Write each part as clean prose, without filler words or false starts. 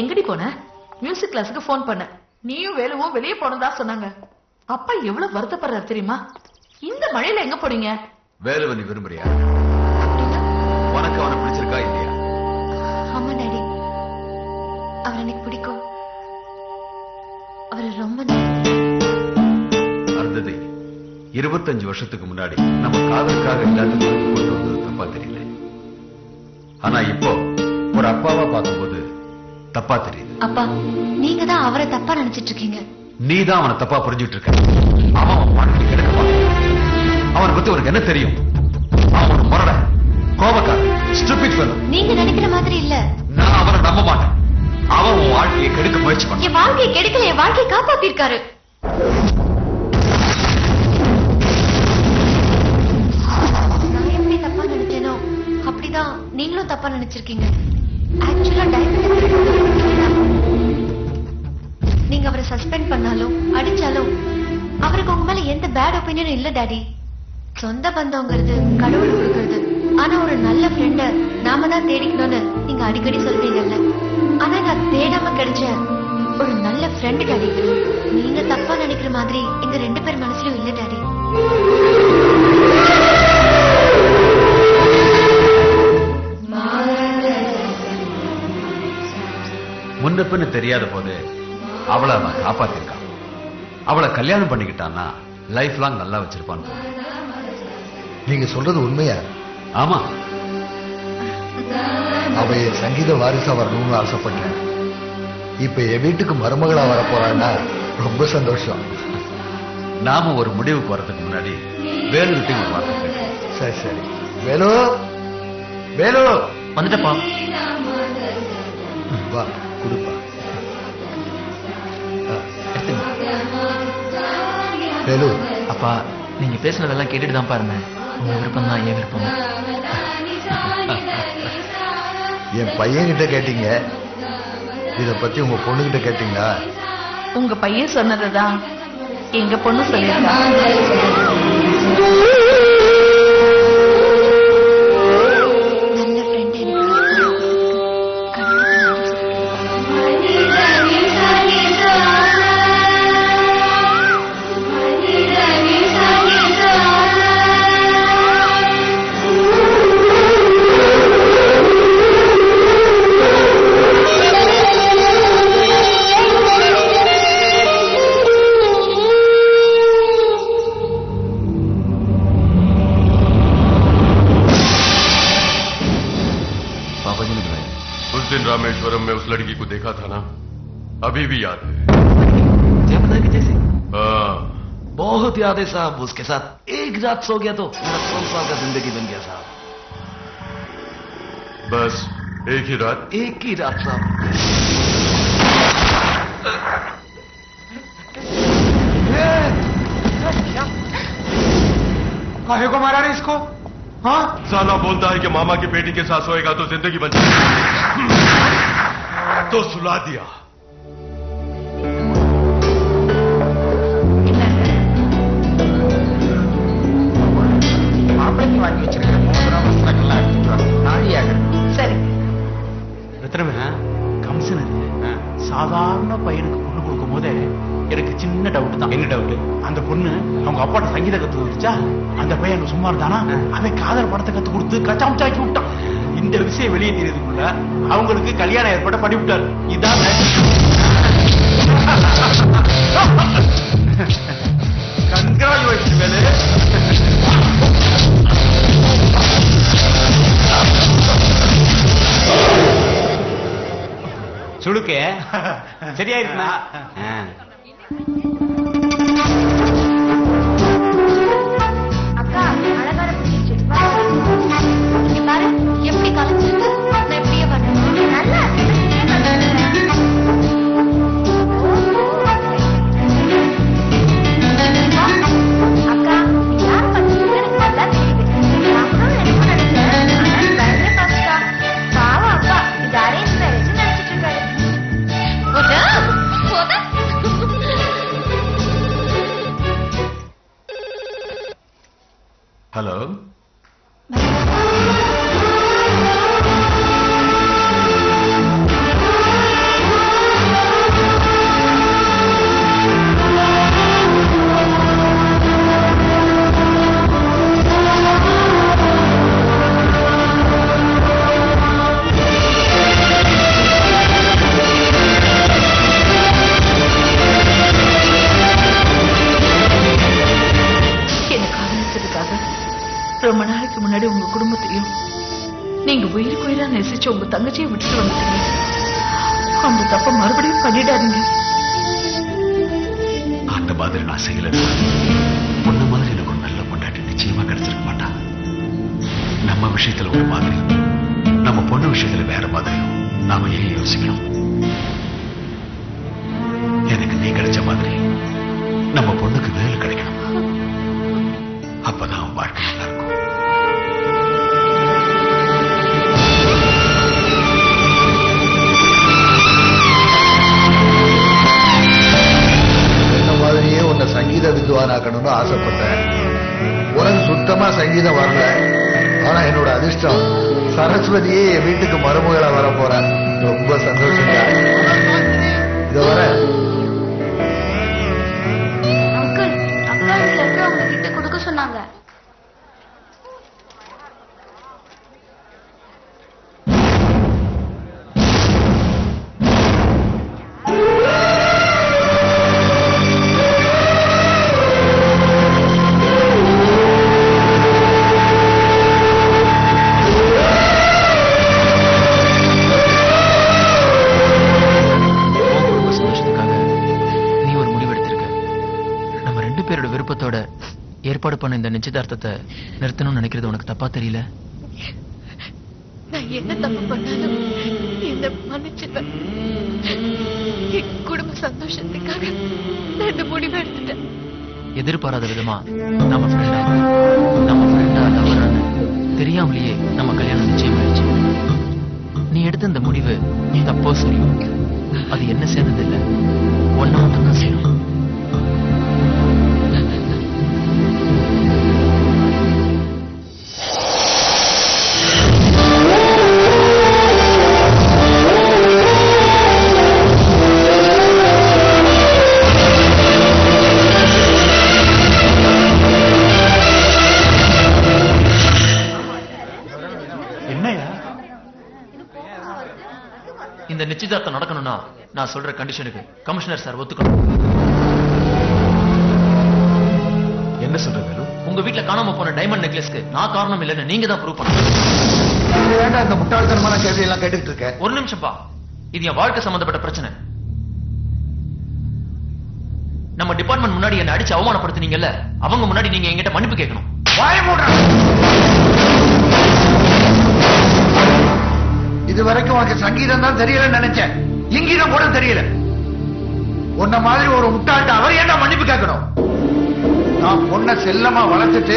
எங்கடி போன? மியூசிக் கிளாஸுக்கு போன் பண்ண. நீயும் வேலுவும் வெளியே போனதா சொன்னாங்க. அப்பா எவ்வளவு வருத்தப்படுறாரு தெரியுமா? இந்த மழையில எங்க போறீங்க? வேலுவை நீ விரும்புறியா? உனக்கு அவனை பிடிச்சிருக்கா இல்லையா? ஆமா டாடி, அவர் எனக்கு பிடிக்கும். அவர் ரொம்ப அருந்ததி, 25 வருஷத்துக்கு முன்னாடி நம்ம காதலுக்காக எல்லாத்துக்கும் கொண்டு வந்தது தப்பா தெரியல. ஆனா இப்போ ஒரு அப்பாவா பார்க்கும்போது தப்பா தெரியுது. அப்பா, நீங்க தான் அவரை தப்பா நினைச்சிட்டு இருக்கீங்க. நீ தான் அவனை தப்பா புரிஞ்சுட்டு இருக்க. அவன் வாழ்க்கை கிடைக்க அவனை பத்தி உனக்கு என்ன தெரியும்? அவன் ஒரு முரட, கோபக்காரன், ஸ்டூபிட் ஃபெலோ. நீங்க நினைக்கிற மாதிரி இல்ல. நான் அவனை நம்ப மாட்டேன். அவன் உன் வாழ்க்கையை கெடுக்க முயற்சி பண்ண. என் வாழ்க்கையை கெடுக்கல, என் வாழ்க்கையை காப்பாத்திருக்காரு. நான் எப்படி தப்பா நினைச்சேனோ அப்படிதான் நீங்களும் தப்பா நினைச்சிருக்கீங்க. ஆக்சுவலா நீங்க அவரை சஸ்பெண்ட் பண்ணாலும் அடிச்சாலும் அவருக்கு உங்க மேல எந்த பேட் ஒப்பீனியனும் இல்ல டாடி. சொந்த பந்தங்கிறது கடவுள் கொடுக்கறது. ஆனா ஒரு நல்ல ஃப்ரெண்ட நாம தான் தேடிக்கணும்னு நீங்க அடிக்கடி சொல்றீங்கல்ல. ஆனா நான் தேடாம கிடைச்ச ஒரு நல்ல ஃப்ரெண்ட் டாடி. நீங்க தப்பா நினைக்கிற மாதிரி எங்க 2 பேர் மனசுலயும் இல்ல டாடி. முன்ன பின்னு தெரியாத போது அவளை அவன் காப்பாத்திருக்கான். அவளை கல்யாணம் பண்ணிக்கிட்டான்னா லைஃப் லாங் நல்லா வச்சிருப்பான். நீங்க சொல்றது உண்மையா? ஆமா. அவ என் சங்கீத வாரிசா வரணும்னு ஆசைப்பட்டேன். இப்ப என் வீட்டுக்கு மருமகளா வர போறான்னா ரொம்ப சந்தோஷம். நாம ஒரு முடிவுக்கு வர்றதுக்கு முன்னாடி வேலு கிட்ட ஒரு வார்த்தை கேட்டேன். சரி சரி. வேலு, வேலு வந்துட்டப்பா. வா கொடுப்பா. வேலு, அப்பா, நீங்க பேசுனதெல்லாம் கேட்டுட்டு தான் பாருங்க. உங்க விருப்பம் தான் என் விருப்பம். என் பையன் கிட்ட கேட்டீங்க, இத பத்தி உங்க பொண்ணு கிட்ட கேட்டீங்களா? உங்க பையன் சொன்னதுதான் எங்க பொண்ணு சொல்லியிருக்கா. நல்ல ஃப்ரெண்ட் எனக்கு रामेश्वरम में उस लड़की को देखा था ना, अभी भी याद है। जैसे हाँ, बहुत याद है साहब. उसके साथ एक रात सो गया तो मेरा 100 साल का जिंदगी बन गया साहब. बस एक ही रात? एक ही रात साहब. काहे को मारा रे इसको? हाँ, साला बोलता है कि मामा की बेटी के साथ सोएगा तो जिंदगी बन जाएगी, तो सुला दिया. மாப்பிளைக்கு வாங்கி வச்சிருக்கிற மோதிரம் வஸ்திரங்கள்லாம் எடுத்துட்டு வர நாழியாக. சரி. கம்சனர் சாதாரண பையனுக்கு பொண்ணு கொடுக்கும் போதே எனக்கு சின்ன டவுட் தான். என்ன டவுட்? அந்த பொண்ணு அவங்க அப்பாட்ட சங்கீத கத்து வந்துச்சா, அந்த பையன் சும்மா இருந்தானா, அவன் காதல் படத்தை கத்து கொடுத்து கச்சாமச்சாக்கி விட்டான். இந்த விஷயம் வெளியே தெரியறதுக்குள்ள அவங்களுக்கு கல்யாணம் ஏற்பட பண்ணி விட்டாரு. இதான் கங்க்ராச்சுலேஷன் வேலு. சுடுக்க சரியா இருக்குண்ணா. அக்கா அழகார பிடிச்சு இங்க பாரு எப்படி கலந்துருக்கு. நான் இப்படியே பண்ணேன். நல்லா அக்கா, நீ யார் பண்ணுறது எனக்கு நல்லா தெரியுது. நானும் என்ன நினைச்சேன். ஆனா நீ பயங்கர பாஸ்டா. பாவம் அப்பா, இது அரேஞ்ச் மேரேஜ் நினைச்சிட்டு இருக்காரு. குடும்பத்தையும் நீங்க உயிருக்கு உயிரா நேசிச்ச உங்க தங்கச்சியை விட்டுட்டு வந்துட்டீங்க. அந்த தப்ப மறுபடியும் பண்ணிடாதீங்க. அந்த மாதிரி நான் செய்யல. பொண்ணு மாதிரி எனக்கு ஒரு நல்ல பொண்டாட்டி நிச்சயமா கிடைச்சிருக்க மாட்டா. நம்ம விஷயத்துல ஒரு மாதிரி, நம்ம பொண்ணு விஷயத்துல வேற மாதிரியும் நாம ஏன் யோசிக்கணும்? எனக்கு நீ கிடைச்ச மாதிரி நம்ம பொண்ணுக்கு வேலை கிடைக்கணும். அப்பதான் வாழ்க்கை நல்லா இருக்கும். இந்த மாதிரியே உன்னை சங்கீத வித்வானாக்கணும்னு ஆசைப்பட்டேன். உனக்கு சுத்தமா சங்கீதம் வரல. ஆனா என்னோட அதிர்ஷ்டம் சரஸ்வதியே என் வீட்டுக்கு மருமகளா வர போறேன். ரொம்ப சந்தோஷம். இத வர அங்கிள், அக்கா இந்த லெட்டர் உங்ககிட்ட கொடுக்க சொன்னாங்க. விருப்பத்தோட ஏற்பாடு பண்ண இந்த நிச்சயதார்த்தத்தை நிறுத்தணும்னு நினைக்கிறது உனக்கு தப்பா தெரியல? நான் என்ன தப்பு பண்ணாலும் என்ன மன்னிச்சுட்டேன். என் குடும்ப சந்தோஷத்துக்காக நான் இந்த முடிவு எடுத்துட்டேன். எதிர்பாராத விதமா நம்ம ஃப்ரெண்டா லவரான தெரியாமலேயே நம்ம கல்யாணம் நிச்சயமாயிடுச்சு. நீ எடுத்த இந்த முடிவு தப்போ சரியோ அது என்ன சேர்ந்தது இல்ல, ஒன்ன மட்டும்தான் செய்யணும். இந்த நிச்சயதார்த்தம் நடக்கணும்னா நான் சொல்ற கண்டிஷனுக்கு கமிஷனர் சார் ஒத்துக்கணும். என்ன சொல்றது? உங்க வீட்டுல காணாம போன டைமண்ட் நெக்லஸ்க்கு நான் காரணம் இல்லைன்னு நீங்க தான் ப்ரூவ் பண்ணணும். ஏன்டா இந்த முட்டாள்தனமான கேள்வி எல்லாம் கேட்டுட்டு இருக்க? ஒரு நிமிஷம் பா, இது என் வாழ்க்கை சம்பந்தப்பட்ட பிரச்சனை. நம்ம டிபார்ட்மெண்ட் முன்னாடி என்ன அடிச்சு அவமானப்படுத்தினீங்கல்ல, அவங்க முன்னாடி நீங்க என்கிட்ட மன்னிப்பு கேட்கணும். வாய மூடுறா. இது வரைக்கும் உனக்கு சங்கீதம் தான் தெரியலன்னு நினைச்சேன். இங்கீதம் கூட தெரியல. உன்ன மாதிரி ஒரு முட்டாள்கிட்ட அவர் ஏன்டா மன்னிப்பு கேட்கணும்? நான் பொண்ணை செல்லமா வளர்த்துட்டு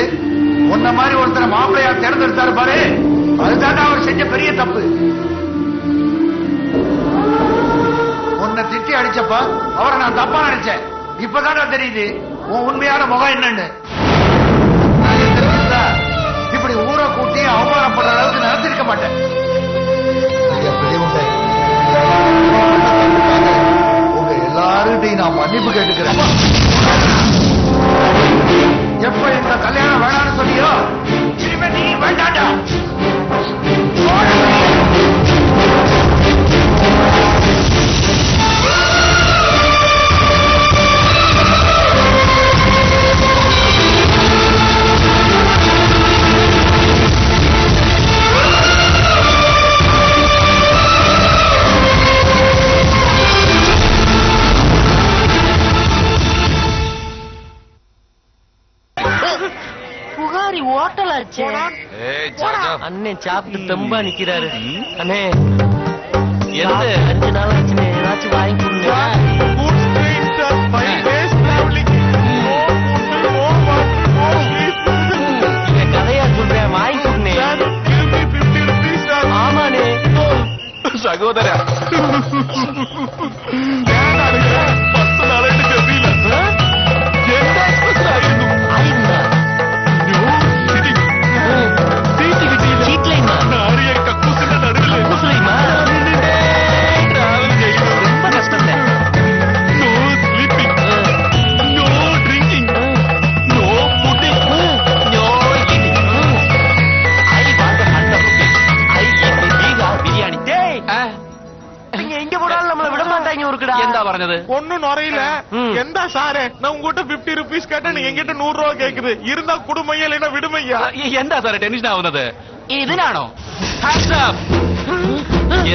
உன்ன மாதிரி ஒருத்தரை மாப்பிள்ளையா தேர்ந்தெடுத்தாரு பாரு, அதுதான் அவர் செஞ்ச பெரிய தப்பு. உன்னை திட்டி அடிச்சப்பா அவரை நான் தப்பா நினைச்சேன். இப்பதான் தெரியுது உன் உண்மையான முகம் என்னன்னு. இப்படி ஊரை கூட்டி அவமானப்படுற அளவுக்கு நடத்திருக்க மாட்டேன். உங்க எல்லாருகிட்டையும் நான் மன்னிப்பு கேட்டுக்கிறேன். எப்ப இந்த கல்யாணம் வேணாம்னு சொல்லியோ இனிமே நீ வேண்டாண்டா. புகாரி ஓட்டலாச்சு. அண்ணே சாப்பிட்டு தெம்பா நிக்கிறாரு. அண்ணே எந்த 5 நாள் ஆச்சுன்னு ஏதாச்சும் வாங்கி கொடுங்க. கதையா சொல்றேன், வாங்கி கொடுங்க. ஆமாண்ணே சகோதரா, 10 நாளாയിട്ട് ഗവിയില്ല. എന്താ എക്സ്പ്രസ് ആയിരുന്നു. ரொம்ப கஷ்டம். எங்க போனாலும் நம்மள விட மாட்டாங்க. ஒருக்கடா என்ன പറഞ്ഞത്? ஒண்ணும் நுறையில. எந்த சாரே நான் உங்ககிட்ட 50 rupees கேட்டா நீங்க எங்கிட்ட 100 ரூபாய் கேக்குது. இருந்தா குடுமையா இல்லைன்னா விடுமையா? എന്താ സാറേ ടെൻഷൻ ആവുന്നത്? ഇതിനാണോ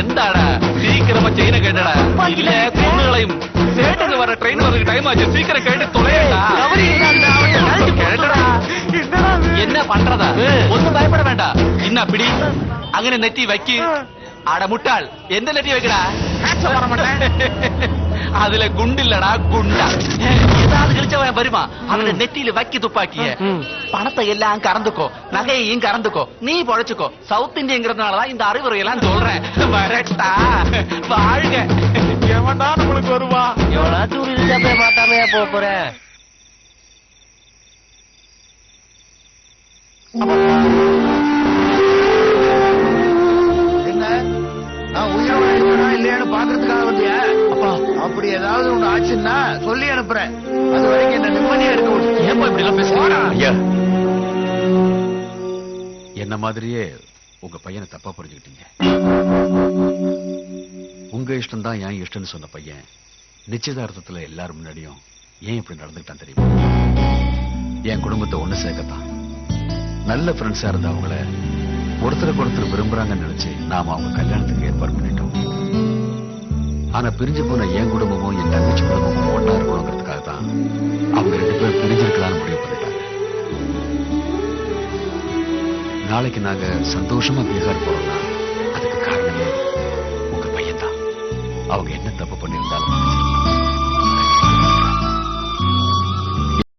എന്താടാ സീക്കിരമ ചെയിന കേട്ടടാ ഇല്ല കുന്നുകളെയും சேட்டுக்கு வர ட்ரெயின் வரதுக்கு டைம் ஆச்சு சீக்கிரம் கேட்டு தொலையடா கேட்டடா என்ன பண்றதா ஒன்னும் பயப்பட வேண்டாம் என்ன பிடி അങ്ങനെ നെറ്റി வைக்கி அட முட்டாள் எந்த நெட்டி வைக்கடா வர மாட்டேன் அதுல குண்டில்லடா குண்டா ஏதாவது கிழிச்சவன் வருமா அவன நெத்தியில வைக்கி துப்பாக்கிய பணத்தை எல்லாம் கறந்துக்கோ நகையையும் கறந்துக்கோ நீ பொழைச்சுக்கோ சவுத் இந்தியங்கிறதுனாலதான் இந்த அறிவுரையெல்லாம் சொல்றேன் வரட்டா வாழ்க எவன்டா நம்மளுக்கு வருவா எவ்வளவு ஊரில் போய் மாட்டாமையா போக போறேன் நான் உயிரோட இருக்கா இல்லையான்னு பாக்குறதுக்காக வந்தியா அப்படி ஏதாவது ஒண்ணு ஆச்சுன்னா சொல்லி அனுப்புறேன் அது வரைக்கும் என்ன நிம்மதியா இருக்க முடியும் ஏப்பா இப்படி எல்லாம் பேசுறா ஐயா என்ன மாதிரியே உங்க பையனை தப்பா புரிஞ்சுக்கிட்டீங்க உங்க இஷ்டம் தான் என் இஷ்டம்னு சொன்ன பையன் நிச்சயதார்த்தத்துல எல்லாரும் முன்னாடியும் ஏன் இப்படி நடந்துக்கிட்டான் தெரியுமா என் குடும்பத்தை ஒண்ணு சேர்க்கத்தான் நல்ல ஃப்ரெண்ட்ஸா இருந்த அவங்கள ஒருத்தருக்கு ஒருத்தர் விரும்புறாங்கன்னு நினைச்சு நாம அவங்க கல்யாணத்துக்கு ஏற்பாடு பண்ணிட்டோம் ஆனா பிரிஞ்சு போன என் குடும்பமும் என் தங்கச்சி குடும்பமும் ஒன்னா இருக்கணுங்கிறதுக்காக தான் அவங்க 2 பேரும் பிரிஞ்சிருக்கலாம்னு முடிவு பண்ணிட்டாங்க நாளைக்கு நாங்க சந்தோஷமா பீகார் போறோம்னா